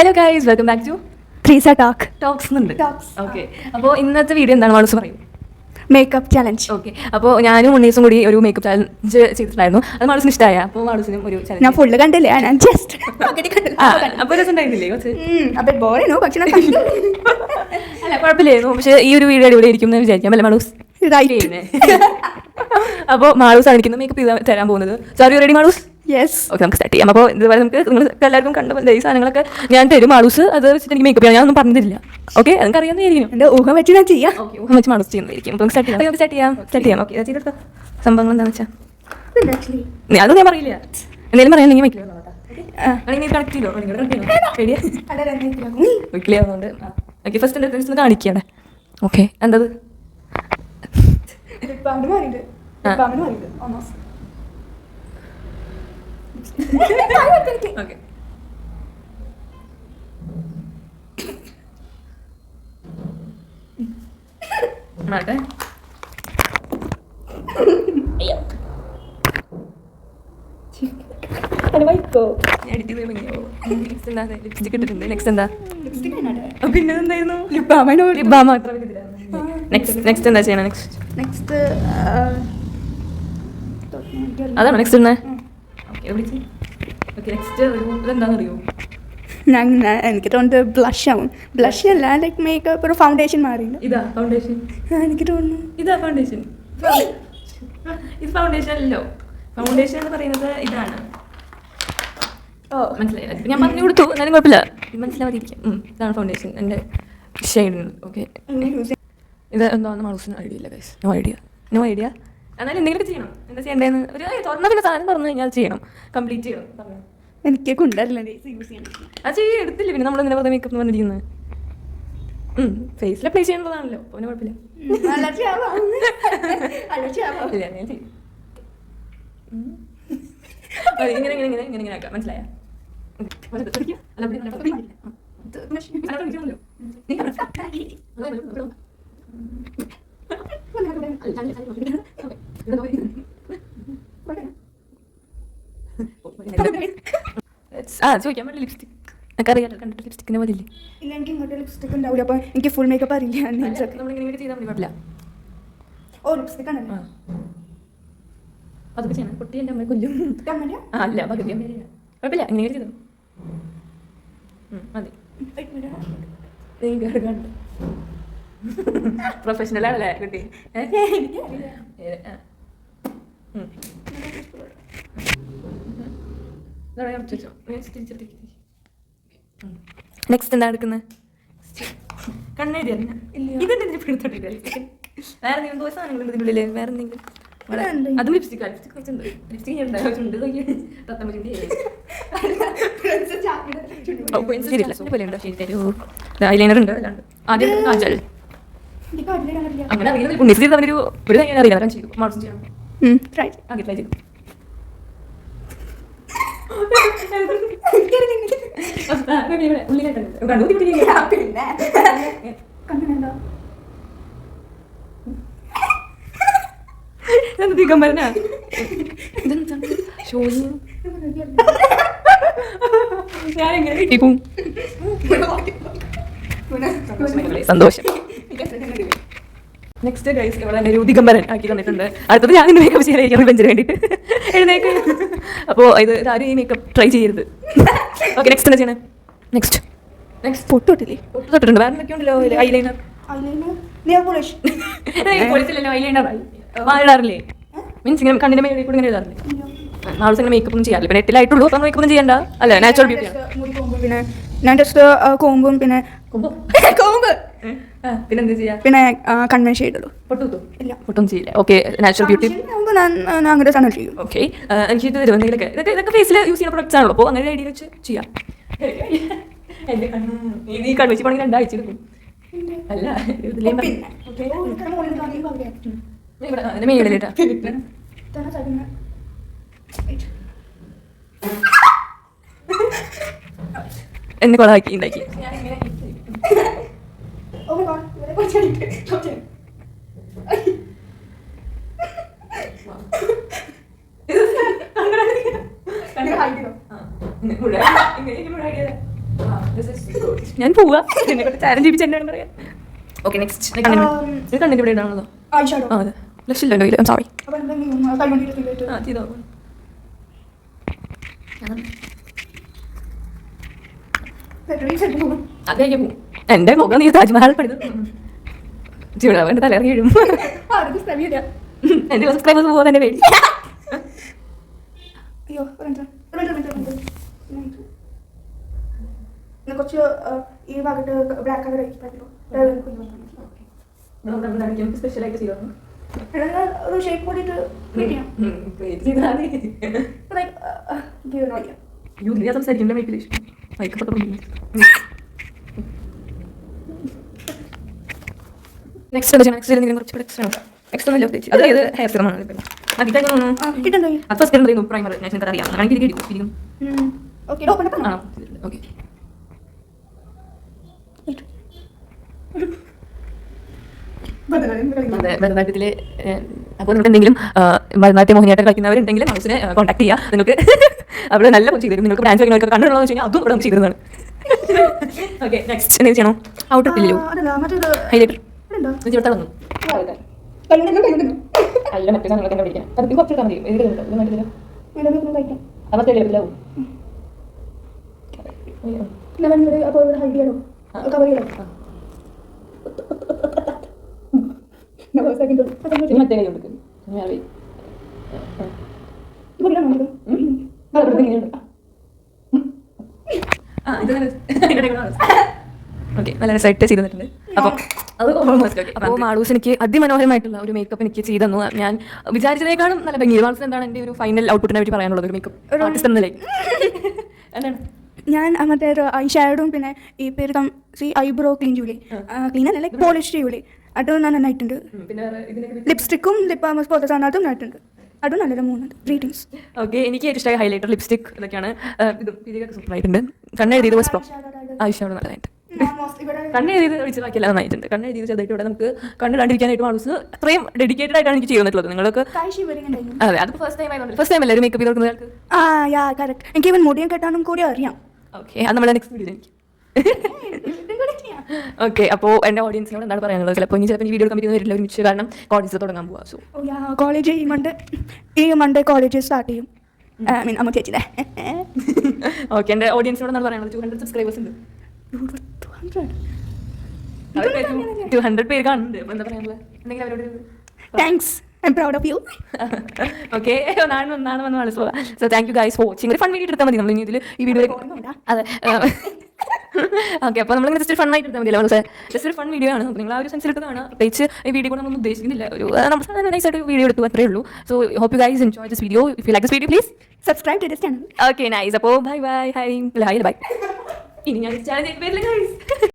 Hello guys, welcome back to Treesa talks ഉണ്ട്. Okay, അപ്പോൾ ഇന്നത്തെ വീഡിയോ എന്താണ് മാളൂസ് പറയും? Makeup challenge. ഓക്കെ, അപ്പോൾ ഞാനും ഉണ്ണീസും കൂടി ഒരു മേക്കപ്പ് ചലഞ്ച് ചെയ്തിട്ടുണ്ടായിരുന്നു. അത് മാളൂസിന് ഇഷ്ടമായ? അപ്പോൾ മാളൂസിനും ഒരു ചലഞ്ച്. ഞാൻ ഫുള്ള് കണ്ടില്ല, ഞാൻ ജസ്റ്റ് അപ്പോൾ രസം ഉണ്ടായിരുന്നില്ലേ? കുറച്ച് ബോറായിരുന്നു, പക്ഷെ അല്ല കുഴപ്പമില്ലായിരുന്നു. പക്ഷേ ഈ ഒരു വീഡിയോ അടിപൊളി ആയിരിക്കും എന്ന് വിചാരിക്കാം അല്ലേ മാളൂസ്? അപ്പോൾ മാളൂസ് ആയിരിക്കുന്നു മേക്കപ്പ് ചെയ്ത് തരാൻ പോകുന്നത്. So are you ready Malu's? Yes. Okay, നമുക്ക് സ്റ്റാർട്ട് ചെയ്യാം. അപ്പോൾ ഇതുപോലെ നമുക്ക് നിങ്ങൾ എല്ലാവർക്കും കണ്ട ഈ സാധനങ്ങളൊക്കെ ഞാൻ തരും. മാളൂസ് അത് വെച്ചിട്ട് എനിക്ക് മേക്കപ്പ് ചെയ്യാം. ഞാനൊന്നും പറഞ്ഞില്ല. ഓക്കെ, അതൊക്കെ അറിയാവുന്നതായിരിക്കും. എൻ്റെ ഊഹം വെച്ച് ഞാൻ ചെയ്യാം. ഓക്കെ, ഊഹം വെച്ച് മാളൂസ് ചെയ്യുന്നതായിരിക്കും. അപ്പോൾ സ്റ്റാർട്ട് ചെയ്യാം. ഓക്കെ, ചെയ്തെടുത്തോ. സംഭവങ്ങൾ എന്താണെന്ന് വെച്ചാൽ അത് ഞാൻ പറയില്ല. എന്തെങ്കിലും പറയാനെങ്കിൽ വയ്ക്കില്ല. കണക്ട് ചെയ്തോ? വയ്ക്കില്ല. അതുകൊണ്ട് ഓക്കെ, ഫസ്റ്റ് എൻ്റെ ഫ്രണ്ട്സിന് കാണിക്കുകയാണ്. ഓക്കെ, എന്തത്? ഓക്കെ, മാട്ടെ. ലിപ്സ്റ്റിക് ഇട്ടിട്ടുണ്ട്. നെക്സ്റ്റ് എന്താ? പിന്നെ എന്തായിരുന്നു? നെക്സ്റ്റ് എന്താ ചെയ്യണം? നെക്സ്റ്റ് അതാണ് നെക്സ്റ്റ് തന്നെ. ഓക്കെ, നെക്സ്റ്റ് ഇതെന്താണെന്ന് അറിയോ? എനിക്ക് തോന്നുന്നത് ബ്ലഷ് ആവും. ബ്ലഷ് അല്ല, ലൈക്ക് മേക്കപ്പ് ഒരു ഫൗണ്ടേഷൻ മാറിയില്ല. ഇതാ ഫൗണ്ടേഷൻ. എനിക്ക് തോന്നുന്നു ഇതാ ഫൗണ്ടേഷൻ. ഇത് ഫൗണ്ടേഷൻ അല്ലല്ലോ. ഫൗണ്ടേഷൻ എന്ന് പറയുന്നത് ഇതാണ്. ഓ, മനസ്സിലായില്ല. ഞാൻ പറഞ്ഞു കൊടുത്തു, എന്നാലും കുഴപ്പമില്ല. മനസ്സിലാവാതിരിക്കാം. ഇതാണ് ഫൗണ്ടേഷൻ, എൻ്റെ ഷെയ്ഡിന്. ഓക്കെ, ഇത് എന്താണെന്ന് മാളൂസിന് ഐഡിയ ഇല്ല ഗൈസ്. No idea. എന്നാലും എന്തെങ്കിലും ചെയ്യണം. എന്താ ചെയ്യേണ്ടതെന്ന് ഒരു തുറന്ന പിന്നെ സാധനം തുറന്നു കഴിഞ്ഞാൽ ചെയ്യണം, കംപ്ലീറ്റ് ചെയ്യണം. എനിക്ക് കൊണ്ടല്ല യൂസ് ചെയ്യാൻ. അത് എടുത്തില്ല. പിന്നെ നമ്മൾ എന്തിനാ മേക്കപ്പ് എന്ന് പറഞ്ഞിരിക്കുന്നത്? ഫേസിൽ അപ്ലൈ ചെയ്യേണ്ടതാണല്ലോ, അപ്പോൾ പിന്നെ കുഴപ്പമില്ല. ഇല്ല, ഞാൻ ചെയ്യും. ഇങ്ങനെ ആക്കാം. മനസ്സിലായ? ചോദിക്കാൻ പറ്റില്ല. ലിപ്സ്റ്റിക് ഒക്കെ അറിയാലോ, കണ്ടിട്ട് ലിപ്സ്റ്റിക്കിനെ പോലെ ഇല്ലേ? ഇല്ല, എനിക്ക് ഇങ്ങോട്ട് ലിപ്സ്റ്റിക് ഉണ്ടാവില്ല. അപ്പോൾ എനിക്ക് ഫുൾ മേക്കപ്പ് അറിയില്ല. നമ്മളിങ്ങനെ ചെയ്താൽ മതി, കുഴപ്പമില്ല. ഓ, ലിപ്സ്റ്റിക് ആണല്ലോ. അതൊക്കെ ചെയ്യണം. കുട്ടി എൻ്റെ അമ്മയെ കൊല്ലും. അല്ല, പകുതി അമ്മ കുഴപ്പമില്ല. ഇങ്ങനെ ചെയ്തു മതി. പ്രൊഫഷണൽ ആണല്ലേ കുട്ടി? നെക്സ്റ്റ് എന്താ എടുക്കുന്നത്? കണ്ണേരി അറിഞ്ഞ ഇതെന്താ എടുത്തോണ്ടില്ല. വേറെ എന്തെങ്കിലും സാധനങ്ങളുണ്ട് ഇതിനുള്ളിൽ? വേറെ എന്തെങ്കിലും? അതും ലിപ്സ്റ്റിക്. ലിപ്സ്റ്റിക് കുറച്ചുണ്ട്. ലിപ്സ്റ്റിക് ഐലൈനർ ഉണ്ട്. ആദ്യം കാജൽ. അങ്ങനെ ഒരു ഞാൻ അറിയില്ല. വരാൻ ചെയ്തു. മാസം ചെയ്യണം. ട്രൈ ചെയ്തു. ദിഗംബരനാ ഞാനെങ്ങനെ സന്തോഷം. നെക്സ്റ്റ് ഗൈസ്, ഇവിടെ തന്നെ ഒരു ദിഗംബരൻ ആക്കി തന്നിട്ടുണ്ട്. അടുത്തത് ഞാൻ ഇന്ന് മേക്കപ്പ് ചെയ്യാനായിരിക്കും റിവെഞ്ചിന് വേണ്ടിയിട്ട് എഴുന്നേക്ക്. അപ്പോൾ ഇത് ആരും ഈ മേക്കപ്പ് ട്രൈ ചെയ്യരുത്. ഓക്കെ, നെക്സ്റ്റ് എന്താ ചെയ്യണേ? നെക്സ്റ്റ് പൊട്ടിട്ടില്ലേ? പൊട്ട് തൊട്ടിട്ടുണ്ട്. വേറെ എന്തൊക്കെ ഉണ്ടല്ലോ? ഐലൈനർ. പോളിസിലല്ലോ ഐലൈനർ. ഇടാറില്ലേ? മീൻസ് ഇങ്ങനെ കണ്ണിന്റെ മേളിൽ കൂടെ ഇങ്ങനെ എഴുതാറില്ലേ? നാളെ ഇങ്ങനെ മേക്കപ്പ് ഒന്നും ചെയ്യാറില്ല. പിന്നെ 8 അപ്പം മേക്കപ്പ് ഒന്നും ചെയ്യണ്ട അല്ലേ? Natural beauty. പിന്നെ ഞാൻ ജസ്റ്റ് കോമ്പും പിന്നെ പിന്നെന്താ ചെയ്യാ? പിന്നെ കൺവെൻഷൻ ചെയ്തുള്ളൂ. ഇല്ല, പൊട്ടൊന്നും ചെയ്യില്ല. Okay, natural beauty. അങ്ങനെ സാധനം ചെയ്യും. ഓക്കെ, എനിക്ക് ഇത് തരും എന്തെങ്കിലുമൊക്കെ. ഇതൊക്കെ ഫേസിൽ യൂസ് ചെയ്യുന്ന പ്രൊഡക്ട്സ് ആണല്ലോ. അപ്പോൾ അങ്ങനെ ഐഡിയ വെച്ച് ചെയ്യാം. എൻ്റെ ഈ കൺവെൻഷൻ പണി 2 ആഴ്ച എടുക്കും. അല്ല, മേളിലേട്ടാ എന്നെ കൊളാക്കി ഉണ്ടാക്കി. ഞാൻ പോവാ എന്നെ കൊണ്ട് ചാലഞ്ച് ചെയ്യിപ്പിച്ച് എന്നോട് പറയാം. ഓക്കെ നെക്സ്റ്റ് കണ്ണിൻ്റെ ഇവിടെ ഇടാണല്ലോ. ഐഷാഡോ. ആ അതെ ലക്ഷ്യമില്ലല്ലോ ഇല്ല സോറി. അപ്പോൾ എന്തെങ്കിലും കൈകൊണ്ടിട്ട് ആ ചെയ്തോ. അതെ പോവും. എൻ്റെ മുഖം നീ താജ്മഹൽ പണിത് ചൂടാവേണ്ട തലറി വീഴും. എൻ്റെ സബ്സ്ക്രൈബേഴ്സ് പോകാൻ തന്നെ പേടി. അയ്യോ കുറച്ച് ഈ ഭാഗത്ത് ബ്ലാക്ക് കളർ സ്പെഷ്യലായിട്ട് ചെയ്തോ ഒരു ഷേപ്പ് കൂടിയിട്ട് സംസാരിക്കുന്ന മൈക്കിൽ നെക്സ്റ്റ് കുറച്ച് ഒന്നുമില്ല പ്രത്യേകിച്ച് അത് ഏത് ഹെയർ സിറമാണ് ഫസ്റ്റ് എന്തായിരുന്നു പ്രൈമർ ഞാൻ നിങ്ങൾക്ക് അറിയാം അങ്ങനെ ഓക്കെ ഭരതനാട്യത്തില് അപ്പോൾ നിങ്ങൾക്ക് എന്തെങ്കിലും ഭരതനാട്യ മോഹിനിയാട്ടം കളിക്കുന്നവരുണ്ടെങ്കിൽ ഹൗസിനെ കോൺടാക്ട് ചെയ്യുക. നിങ്ങൾക്ക് അവിടെ നല്ല ചെയ്തു തരും. നിങ്ങൾക്ക് ഡാൻസ് കളിക്കുന്നവർക്ക് കണ്ടുള്ളതെന്ന് വെച്ച് കഴിഞ്ഞാൽ അതും ഇവിടെ നമുക്ക് ചെയ്തതാണ്. ഓക്കെ നെക്സ്റ്റ് എന്തെങ്കിലും ചെയ്യണോ? ഔട്ടർ ഇല്ലല്ലോ ഹൈലൈറ്റർ തുടങ്ങും അല്ല മറ്റേ സാധനങ്ങളൊക്കെ പിടിക്കാം. അത് കുറച്ച് മതി അപ്പത്തേലാവും അപ്പോൾ ഇവിടെ ഹൈഡ് ചെയ്യണോ കവർ ചെയ്യണോ? മറ്റേ കൈ കൊടുക്കും ഓക്കെ നല്ല രസമായിട്ട് ചെയ്ത് തന്നിട്ടുണ്ട്. അപ്പം അത് ഓൾമോസ്റ്റ് ഓക്കെ. അപ്പോൾ മാളൂസ് എനിക്ക് അതിമനോഹരമായിട്ടുള്ള ഒരു മേക്കപ്പ് എനിക്ക് ചെയ്തു തന്നു. ഞാൻ വിചാരിച്ചതിനേക്കാളും നല്ല ഭംഗി. മാളൂസ് എന്താണ് എൻ്റെ ഒരു ഫൈനൽ ഔട്ട്പുട്ടിനെ പറ്റി പറയാനുള്ളത് ഒരു മേക്കപ്പ് ആർട്ടിസ്റ്റ് എന്ന നിലയിൽ? എന്താണ് ഞാൻ മറ്റേ ഐ ഷാഡും പിന്നെ ഈ പേര് ഐബ്രോ ക്ലീൻ ചെയ്യൂലേ, ക്ലീൻ അല്ല ലൈക്ക് പോളിഷ് ചെയ്യൂലേ, അതും നന്നായിട്ടുണ്ട്. ലിപ്സ്റ്റിക്കും ലിപ് ബാം പോലത്തെ സാധനം അതും നന്നായിട്ടുണ്ട്. അതും നല്ലത് 3 തിങ്സ്. ഓക്കെ എനിക്ക് ഏറ്റവും ഇഷ്ടമായ ഹൈലൈറ്റർ ലിപ്സ്റ്റിക് ഇതൊക്കെയാണ്. ഇതും ഇതൊക്കെ സൂപ്പറായിട്ടുണ്ട്. കണ്ണെഴുതിയത് വാസ് ഐഷാഡോ നല്ലതായിട്ട് കണ്ണെഴുതിയത് ഒഴിച്ച് ബാക്കിയെല്ലാം നന്നായിട്ടുണ്ട്. കണ്ണെഴുതിയത് ചെറുതായിട്ട് ഇവിടെ നമുക്ക് കണ്ടിടാണ്ടിരിക്കാനായിട്ട് മാളൂസ് അത്രയും ഡെഡിക്കേറ്റഡ് ആയിട്ടാണ് എനിക്ക് ചെയ്യുന്നത്. നിങ്ങൾക്ക് അതെ അത് ഫസ്റ്റ് ടൈം അല്ലേ ഒരു മേക്കപ്പ് ചെയ്ത് കൊടുക്കുന്നത്? എനിക്ക് ഇവൻ മുടിയും കെട്ടാനും കൂടി അറിയാം. ഓക്കെ അത് നമ്മുടെ നെക്സ്റ്റ് വീഡിയോ എനിക്ക് ഓക്കെ. അപ്പോൾ എൻ്റെ ഓഡിയൻസിനോട് എന്താണ് പറയാനുള്ളത്? ചിലപ്പോൾ ഈ വീഡിയോ എടുക്കാൻ പറ്റുന്ന വരില്ല ഒരുമിച്ച്, കാരണം കോളേജ് തുടങ്ങാൻ പോവാം. സോ കോളേജ് ഈ മൺഡേ കോളേജ് സ്റ്റാർട്ട് ചെയ്യും. അമ്മ ചേച്ചില്ലേ. ഓക്കെ എൻ്റെ ഓഡിയൻസിനോട് എന്താണ് പറയാനുള്ളത്? 200 സബ്സ്ക്രൈബേഴ്സ് ഉണ്ട്. 200 പേര് കാണുന്നുണ്ട്. അപ്പോൾ എന്താ പറയാനുള്ളത്? എന്തെങ്കിലും അവരോട് thanks, I am proud of you. Okay നാണ് വന്ന് വളരെ പോകാം. So thank you guys for watching. ഒരു ഫൺ വീഡിയോ എടുത്താൽ മതി നമ്മൾ ഇനി ഇതിൽ ഈ വീഡിയോ. അതെ ഓക്കെ. അപ്പോൾ നമ്മൾ ജസ്റ്റ് ഫൺ ആയിട്ട് എടുത്താൽ മതിയല്ലോ സാർ. ജസ്റ്റ് ഒരു ഫൺ വീഡിയോ ആണ്. നിങ്ങൾ ആ ഒരു സെൻസിലിട്ട് കാണാം. പ്രത്യേകിച്ച് ഈ വീഡിയോ കൂടെ നമ്മൾ ഉദ്ദേശിക്കുന്നില്ല. ഒരു നമ്മൾ സാധാരണ നൈസായിട്ട് വീഡിയോ എടുത്തു അത്രേ ഉള്ളൂ. So hope you guys enjoy this video. If you like this video please subscribe to this channel. Okay nice. അപ്പോൾ ബൈ ബൈ. Hi bye. ഇനി ഞാൻ ചാനൽ പേരില്ല ഗൈസ്.